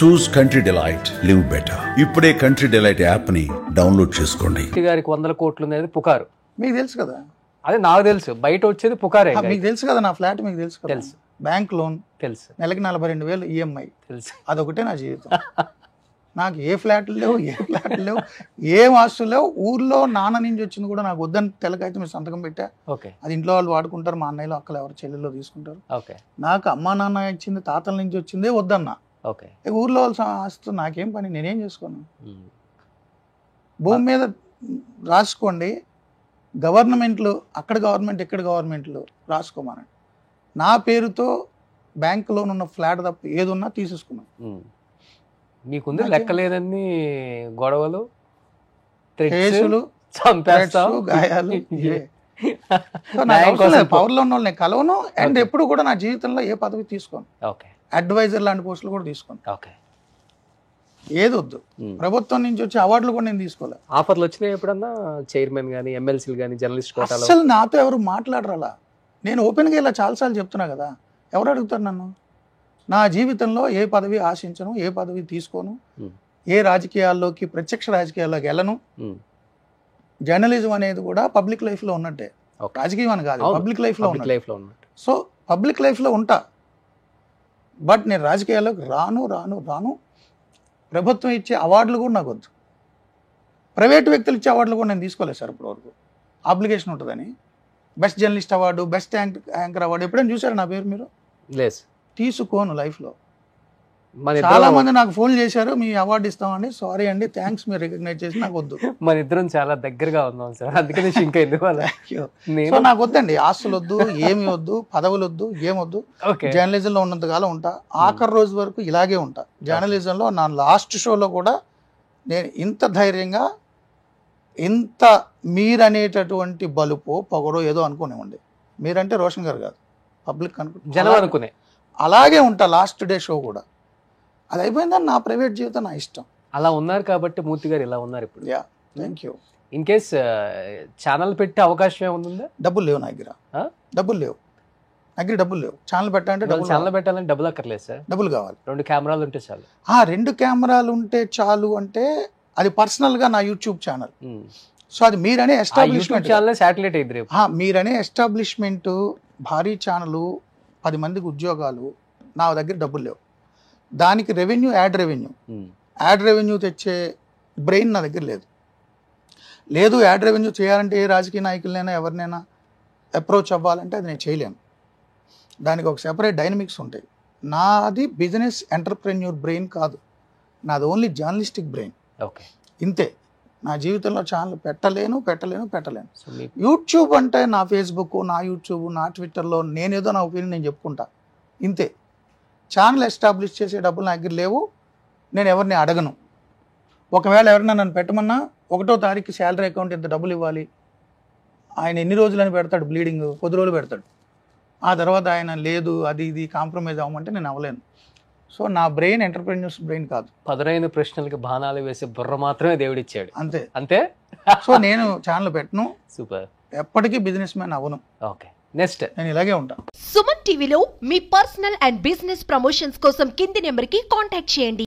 చూస్ country delight, live better. ఇప్పుడే country delight app ని download చేసుకోండి. గారికి 100 కోట్లు అనేది పుకారు మీకు తెలుసు కదా, అదే నాకు తెలుసు, బయట వచ్చేది పుకారే. మీకు తెలుసు కదా, నా ఫ్లాట్ మీకు తెలుసు కదా, తెలుసు. బ్యాంక్ లోన్ తెలుసు, నెలకి 42,000 ఈఎంఐ, తెలుసు. అదొకటే నా జీవితం. నాకు ఏ ఫ్లాట్లు లేవు, ఏం ఆస్తులు లేవు. ఊర్లో నాన్న నుంచి వచ్చింది కూడా నాకు వద్దని తెలకైతే మీరు సంతకం పెట్టా. ఓకే. అది ఇంట్లో వాళ్ళు వాడుకుంటారు, మా అన్నయ్యలో అక్కలు ఎవరు చెల్లెల్లో తీసుకుంటారు. ఓకే. నాకు అమ్మా నాన్న ఇచ్చింది, తాతల నుంచి వచ్చిందే వద్దన్నా. ఓకే. ఊర్లో వాళ్ళ ఆస్తు నాకేం పని, నేనేం చేసుకోను. భూమి మీద రాసుకోండి, గవర్నమెంట్లు అక్కడ గవర్నమెంట్ ఇక్కడ గవర్నమెంట్లు రాసుకోమనండి. నా పేరుతో బ్యాంక్ లోన్ ఉన్న ఫ్లాట్ తప్ప ఏది ఉన్నా తీసేసుకున్నాను. మీకుంది లెక్కలేనన్ని గొడవలు, కేసులు, గాయాలు. పవర్ లో ఉన్న వాళ్ళని కలవను, అండ్ ఎప్పుడు కూడా నా జీవితంలో ఏ పదవి తీసుకోను. అడ్వైజర్ లాంటి పోస్టులు కూడా తీసుకోను. ఏది వద్దు. ప్రభుత్వం నుంచి వచ్చే అవార్డులు కూడా నేను తీసుకోలేదు. ఆఫర్లు వచ్చినాయి ఎప్పుడన్నా? చైర్మన్ గానీ, ఎమ్మెల్సీలు గానీ, జర్నలిస్ట్ కోటాలో? అసలు నాతో ఎవరు మాట్లాడరాలా. నేను ఓపెన్గా ఇలా చాలాసార్లు చెప్తున్నా కదా, ఎవరు అడుగుతారు నన్ను? నా జీవితంలో ఏ పదవి ఆశించను, ఏ పదవి తీసుకోను, ఏ రాజకీయాల్లోకి, ప్రత్యక్ష రాజకీయాల్లోకి వెళ్ళను. జర్నలిజం అనేది కూడా పబ్లిక్ లైఫ్లో ఉన్నట్టే, రాజకీయం అని కాదు, పబ్లిక్ లైఫ్లో ఉన్నట్టు. సో పబ్లిక్ లైఫ్లో ఉంటా, బట్ నేను రాజకీయాల్లోకి రాను. ప్రభుత్వం ఇచ్చే అవార్డులు కూడా నాకు వద్దు. ప్రైవేట్ వ్యక్తులు ఇచ్చే అవార్డులు కూడా నేను తీసుకోలేదు సార్ ఇప్పటివరకు. అప్లికేషన్ ఉంటుందని. Best journalist award, best anchor award ఎప్పుడైనా చూసారు నా పేరు మీరు? లేదు, తీసుకోను లైఫ్లో. చాలా మంది నాకు ఫోన్ చేశారు, మీ అవార్డు ఇస్తామండి, సారీ అండి, థ్యాంక్స్, మీరు రికగ్నైజ్ చేసి, నాకు వద్దు. మన ఇద్దరం చాలా దగ్గరగా ఉన్నాం సార్, అందుకని సో నాకు వద్దండి, ఆస్తులు వద్దు, ఏమి వద్దు, పదవులు వద్దు, ఏమొద్దు. జర్నలిజంలో ఉన్నంత కాలం ఉంటా, ఆఖరి రోజు వరకు ఇలాగే ఉంటా. జర్నలిజంలో నా లాస్ట్ షోలో కూడా నేను ఇంత ధైర్యంగా, ఇంత మీరనేటటువంటి బలుపో పొగడో ఏదో అనుకునేవ్వండి. మీరంటే రోషన్ గారు కాదు, పబ్లిక్ జనం అనుకునే, అలాగే ఉంటా లాస్ట్ డే షో కూడా. అది అయిపోయిందని నా ప్రైవేట్ జీవితం, నా ఇష్టం. అలా ఉన్నారు కాబట్టి మూర్తి గారు ఇలా ఉన్నారు ఇప్పుడు. Thank you. In case channel పెట్టే అవకాశం ఏముంది? డబ్బులు లేవు నా దగ్గర, డబ్బులు లేవు. ఛానల్ పెట్టాలంటే ఛానల్ పెట్టాలంటే డబ్బులు అక్కర్లేదు సార్, డబ్బులు కావాలి. 2 కెమెరాలు ఉంటే చాలు. 2 కెమెరాలు ఉంటే చాలు అంటే అది పర్సనల్ గా నా యూట్యూబ్ ఛానల్. సో అది మీరనే ఎస్టాబ్లిష్మెంట్ ఛానల్, శాటిలైట్ అయితే మీరనే ఎస్టాబ్లిష్మెంట్, భారీ ఛానల్, 10 మందికి ఉద్యోగాలు. నా దగ్గర డబ్బులు లేవు. దానికి రెవెన్యూ, యాడ్ రెవెన్యూ తెచ్చే బ్రెయిన్ నా దగ్గర లేదు. యాడ్ రెవెన్యూ చేయాలంటే ఏ రాజకీయ నాయకులైనా ఎవరినైనా అప్రోచ్ అవ్వాలంటే అది నేను చేయలేను. దానికి ఒక సెపరేట్ డైనమిక్స్ ఉంటాయి. నాది బిజినెస్ ఎంటర్ప్రెన్యూర్ బ్రెయిన్ కాదు, నాది ఓన్లీ జర్నలిస్టిక్ బ్రెయిన్. ఇంతే. నా జీవితంలో ఛానల్ పెట్టలేను. యూట్యూబ్ అంటే నా ఫేస్బుక్, నా యూట్యూబ్, నా ట్విట్టర్లో నేనేదో నా ఒపీనియన్ నేను చెప్పుకుంటా, ఇంతే. ఛానల్ ఎస్టాబ్లిష్ చేసే డబ్బులు నా దగ్గర లేవు. నేను ఎవరిని అడగను. ఒకవేళ ఎవరైనా నన్ను పెట్టమన్నా 1వ తారీఖు శాలరీ అకౌంట్ ఇంత డబ్బులు ఇవ్వాలి, ఆయన ఎన్ని రోజులని పెడతాడు, బ్లీడింగ్ 10 రోజులు పెడతాడు. ఆ తర్వాత ఆయన లేదు, అది ఇది కాంప్రమైజ్ అవ్వమంటే నేను అవ్వలేను. సో నా బ్రెయిన్ ఎంటర్ప్రెన్యూర్స్ బ్రెయిన్ కాదు. పదునైన ప్రశ్నలకి బాణాలు వేసే బుర్ర మాత్రమే దేవుడిచ్చాడు, అంతే. సో నేను ఛానల్ పెట్టను. సూపర్. ఎప్పటికీ బిజినెస్ మ్యాన్ అవ్వను. ఓకే, నెక్స్ట్ నేను ఇలాగే ఉంటా. సుమన్ టీవీలో మీ పర్సనల్ అండ్ బిజినెస్ ప్రమోషన్స్ కోసం కింది నెంబర్కి కాంటాక్ట్ చేయండి.